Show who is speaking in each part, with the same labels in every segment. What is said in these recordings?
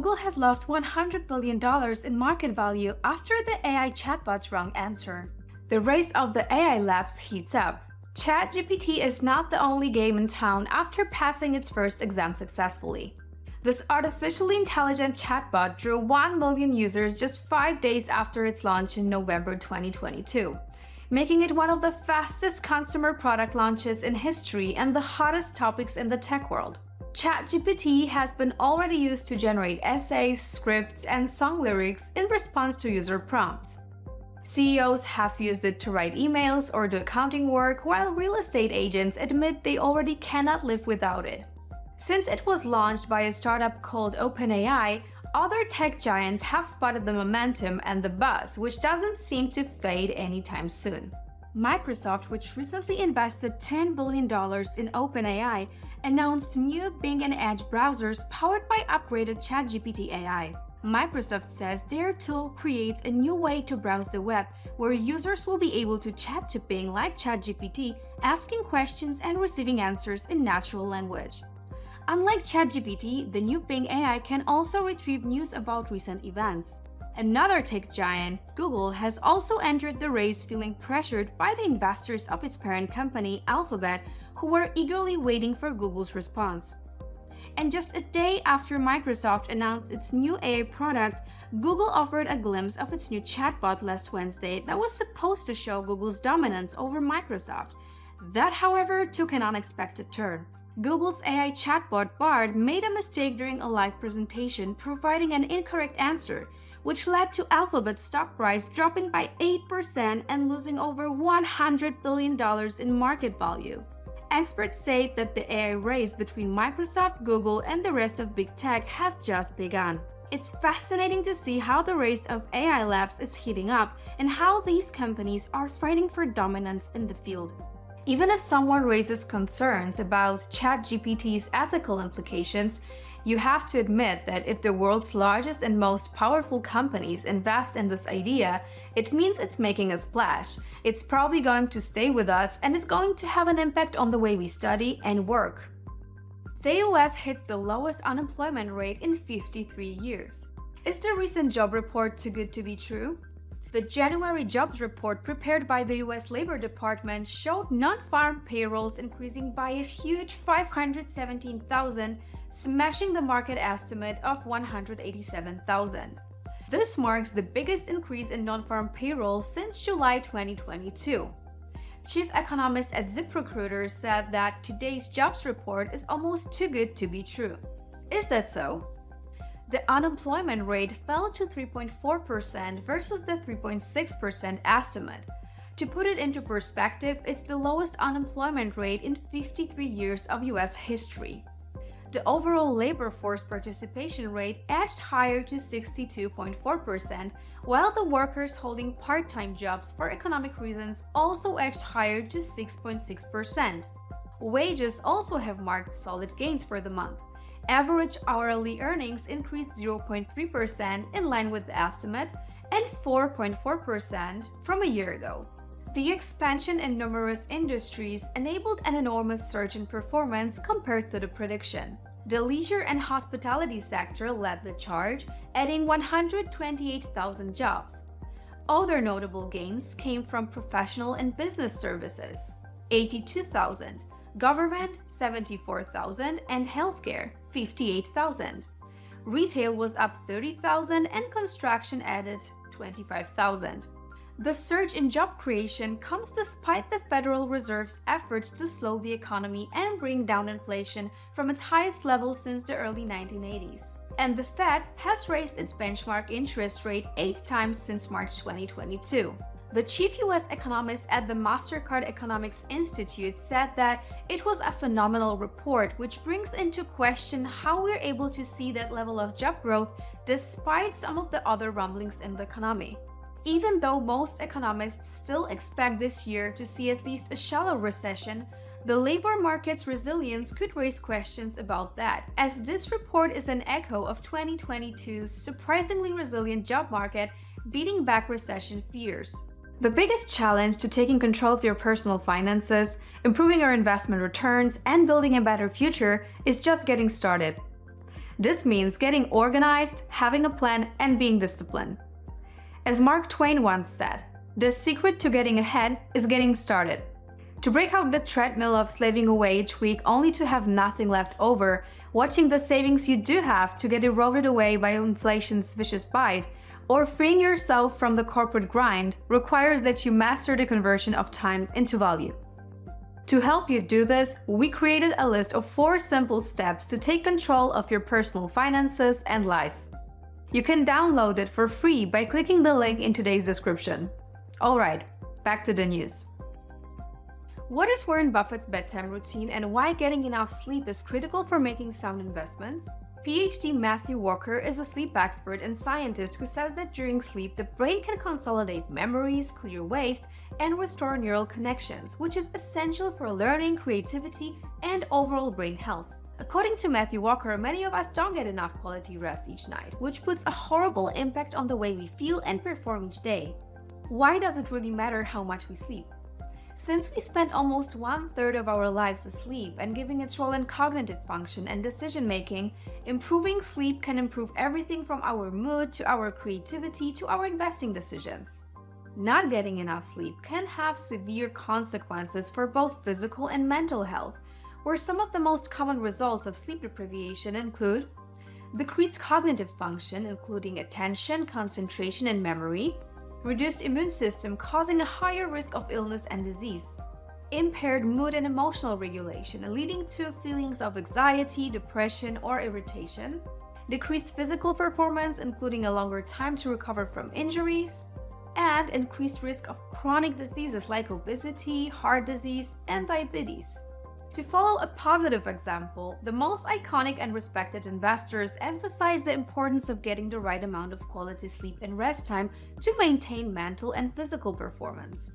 Speaker 1: Google has lost $100 billion in market value after the AI chatbot's wrong answer. The race of the AI labs heats up. ChatGPT is not the only game in town after passing its first exam successfully. This artificially intelligent chatbot drew 1 million users just 5 days after its launch in November 2022, making it one of the fastest consumer product launches in history and the hottest topics in the tech world. ChatGPT has been already used to generate essays, scripts, and song lyrics in response to user prompts. CEOs have used it to write emails or do accounting work, while real estate agents admit they already cannot live without it. Since it was launched by a startup called OpenAI, other tech giants have spotted the momentum and the buzz, which doesn't seem to fade anytime soon. Microsoft, which recently invested $10 billion in OpenAI, announced new Bing and Edge browsers powered by upgraded ChatGPT AI. Microsoft says their tool creates a new way to browse the web, where users will be able to chat to Bing like ChatGPT, asking questions and receiving answers in natural language. Unlike ChatGPT, the new Bing AI can also retrieve news about recent events. Another tech giant, Google, has also entered the race, feeling pressured by the investors of its parent company, Alphabet, who were eagerly waiting for Google's response. And just a day after Microsoft announced its new AI product, Google offered a glimpse of its new chatbot last Wednesday that was supposed to show Google's dominance over Microsoft. That, however, took an unexpected turn. Google's AI chatbot Bard made a mistake during a live presentation, providing an incorrect answer, which led to Alphabet's stock price dropping by 8% and losing over $100 billion in market value. Experts say that the AI race between Microsoft, Google, and the rest of big tech has just begun. It's fascinating to see how the race of AI labs is heating up and how these companies are fighting for dominance in the field. Even if someone raises concerns about ChatGPT's ethical implications, you have to admit that if the world's largest and most powerful companies invest in this idea, it means it's making a splash. It's probably going to stay with us and is going to have an impact on the way we study and work. The US hits the lowest unemployment rate in 53 years. Is the recent job report too good to be true? The January jobs report prepared by the US Labor Department showed non-farm payrolls increasing by a huge 517,000, smashing the market estimate of 187,000. This marks the biggest increase in non-farm payroll since July 2022. Chief economist at ZipRecruiter said that today's jobs report is almost too good to be true. Is that so? The unemployment rate fell to 3.4% versus the 3.6% estimate. To put it into perspective, it's the lowest unemployment rate in 53 years of US history. The overall labor force participation rate edged higher to 62.4%, while the workers holding part-time jobs for economic reasons also edged higher to 6.6%. Wages also have marked solid gains for the month. Average hourly earnings increased 0.3% in line with the estimate and 4.4% from a year ago. The expansion in numerous industries enabled an enormous surge in performance compared to the prediction. The leisure and hospitality sector led the charge, adding 128,000 jobs. Other notable gains came from professional and business services, 82,000, government, 74,000, and healthcare, 58,000. Retail was up 30,000 and construction added 25,000. The surge in job creation comes despite the Federal Reserve's efforts to slow the economy and bring down inflation from its highest level since the early 1980s. And the Fed has raised its benchmark interest rate 8 times since March 2022. The chief US economist at the Mastercard Economics Institute said that it was a phenomenal report, which brings into question how we're able to see that level of job growth despite some of the other rumblings in the economy. Even though most economists still expect this year to see at least a shallow recession, the labor market's resilience could raise questions about that, as this report is an echo of 2022's surprisingly resilient job market, beating back recession fears. The biggest challenge to taking control of your personal finances, improving your investment returns, and building a better future is just getting started. This means getting organized, having a plan, and being disciplined. As Mark Twain once said, the secret to getting ahead is getting started. To break out the treadmill of slaving away each week only to have nothing left over, watching the savings you do have to get eroded away by inflation's vicious bite, or freeing yourself from the corporate grind requires that you master the conversion of time into value. To help you do this, we created a list of 4 simple steps to take control of your personal finances and life. You can download it for free by clicking the link in today's description. Alright, back to the news. What is Warren Buffett's bedtime routine and why getting enough sleep is critical for making sound investments? PhD Matthew Walker is a sleep expert and scientist who says that during sleep, the brain can consolidate memories, clear waste, and restore neural connections, which is essential for learning, creativity, and overall brain health. According to Matthew Walker, many of us don't get enough quality rest each night, which puts a horrible impact on the way we feel and perform each day. Why does it really matter how much we sleep? Since we spend almost 1/3 of our lives asleep and giving its role in cognitive function and decision-making, improving sleep can improve everything from our mood to our creativity to our investing decisions. Not getting enough sleep can have severe consequences for both physical and mental health, where some of the most common results of sleep deprivation include decreased cognitive function, including attention, concentration, and memory, reduced immune system causing a higher risk of illness and disease, impaired mood and emotional regulation leading to feelings of anxiety, depression, or irritation, decreased physical performance including a longer time to recover from injuries, and increased risk of chronic diseases like obesity, heart disease, and diabetes. To follow a positive example, the most iconic and respected investors emphasize the importance of getting the right amount of quality sleep and rest time to maintain mental and physical performance.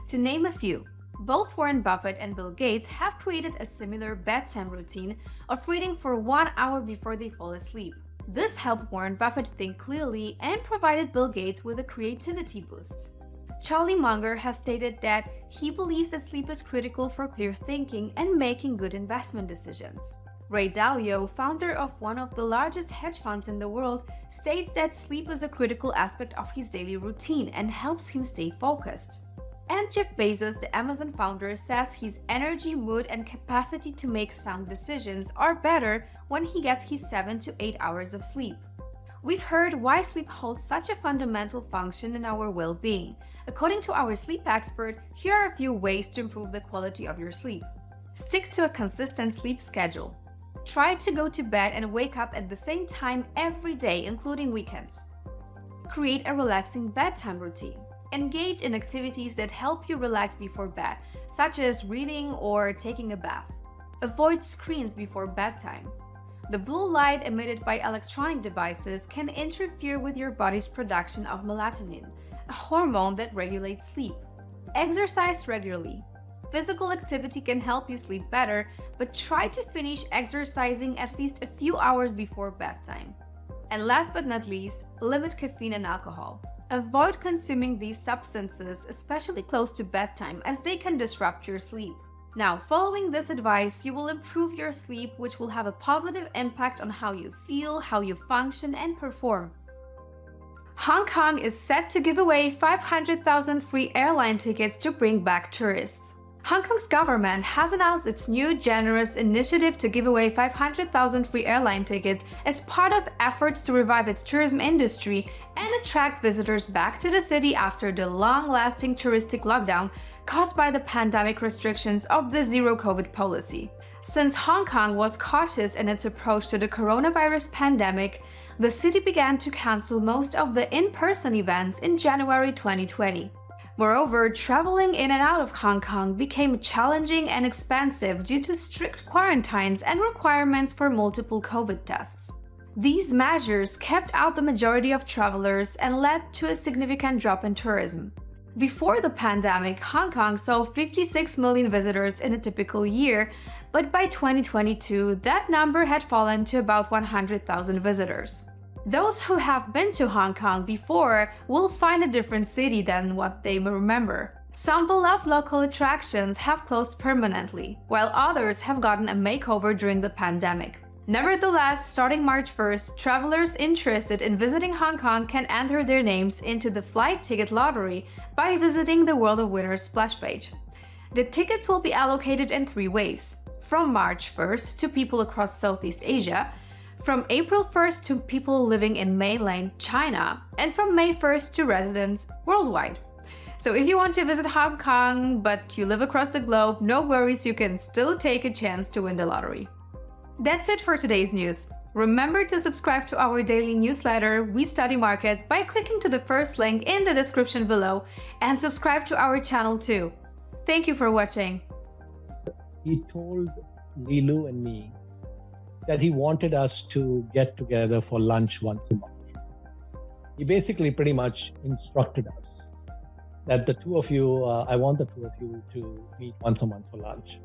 Speaker 1: To name a few, both Warren Buffett and Bill Gates have created a similar bedtime routine of reading for 1 hour before they fall asleep. This helped Warren Buffett think clearly and provided Bill Gates with a creativity boost. Charlie Munger has stated that he believes that sleep is critical for clear thinking and making good investment decisions. Ray Dalio, founder of one of the largest hedge funds in the world, states that sleep is a critical aspect of his daily routine and helps him stay focused. And Jeff Bezos, the Amazon founder, says his energy, mood, and capacity to make sound decisions are better when he gets his 7 to 8 hours of sleep. We've heard why sleep holds such a fundamental function in our well-being. According to our sleep expert, here are a few ways to improve the quality of your sleep. Stick to a consistent sleep schedule. Try to go to bed and wake up at the same time every day, including weekends. Create a relaxing bedtime routine. Engage in activities that help you relax before bed, such as reading or taking a bath. Avoid screens before bedtime. The blue light emitted by electronic devices can interfere with your body's production of melatonin, a hormone that regulates sleep. Exercise regularly. Physical activity can help you sleep better, but try to finish exercising at least a few hours before bedtime. And last but not least, limit caffeine and alcohol. Avoid consuming these substances, especially close to bedtime, as they can disrupt your sleep. Now, following this advice, you will improve your sleep, which will have a positive impact on how you feel, how you function, and perform. Hong Kong is set to give away 500,000 free airline tickets to bring back tourists. Hong Kong's government has announced its new generous initiative to give away 500,000 free airline tickets as part of efforts to revive its tourism industry and attract visitors back to the city after the long-lasting touristic lockdown caused by the pandemic restrictions of the zero-COVID policy. Since Hong Kong was cautious in its approach to the coronavirus pandemic, the city began to cancel most of the in-person events in January 2020. Moreover, traveling in and out of Hong Kong became challenging and expensive due to strict quarantines and requirements for multiple COVID tests. These measures kept out the majority of travelers and led to a significant drop in tourism. Before the pandemic, Hong Kong saw 56 million visitors in a typical year, but by 2022, that number had fallen to about 100,000 visitors. Those who have been to Hong Kong before will find a different city than what they remember. Some beloved local attractions have closed permanently, while others have gotten a makeover during the pandemic. Nevertheless, starting March 1st, travelers interested in visiting Hong Kong can enter their names into the flight ticket lottery by visiting the World of Winners splash page. The tickets will be allocated in 3 waves: from March 1st to people across Southeast Asia, from April 1st to people living in mainland China, and from May 1st to residents worldwide. So if you want to visit Hong Kong but you live across the globe, no worries, you can still take a chance to win the lottery. That's it for today's news. Remember to subscribe to our daily newsletter, We Study Markets, by clicking to the first link in the description below, and subscribe to our channel too. Thank you for watching.
Speaker 2: He told Lilu and me that he wanted us to get together for lunch once a month. He basically pretty much instructed us that the two of you, I want the two of you to meet once a month for lunch.